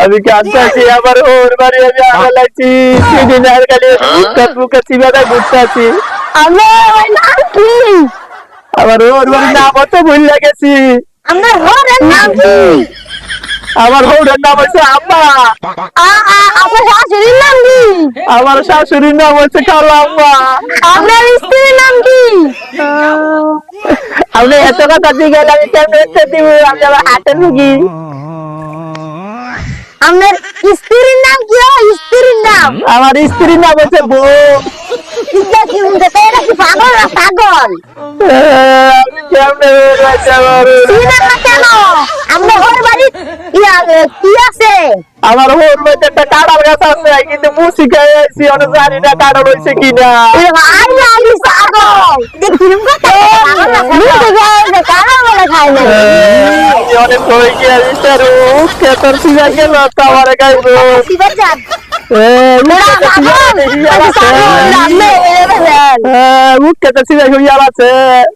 আমি কাঁদতেছি আমার ওর বাড়ি আমি আগে লাগছি সেদিন আর খালি বুকা চিবাটা ঘুরতেছি আমার ওর বাড়ি নাম অত ভুল লাগেছি আমার ঘরের নাম কি? আমার বউটার নাম হচ্ছে আম্মা আপনার শাশুড়ির নাম কি? আমার শাশুড়ির নাম হচ্ছে খালা আম্মা আপনার স্ত্রীর নাম কি? আপনি এত কথা দিয়ে গেলে আমি কেমন উত্তর দিব আমি আমার হাতের রুগী আপনার স্ত্রীর নাম কি? স্ত্রীর নাম আমার স্ত্রীর নাম হচ্ছে বউ এটা কি বলতে এটা কি পাগল না পাগল? আমি কেমনে চিনেন না কেন? আপনার ঘরের বাড়ি কি আছে? আমার ওর মধ্যে একটা কাঁড়াল গাছ আছে কিন্তু মুসি খেয়ে আছি অনেক জানি না কাঁড়াল হয়েছে কিনা আমি পাগল দেখুন কথা কারা বলে খায় না আমি অনেক হয়ে গিয়ে খেতার সিজা গেল তো আমার গাইবো সিবার যান মুখ খেতে সিজা হইয়া আছে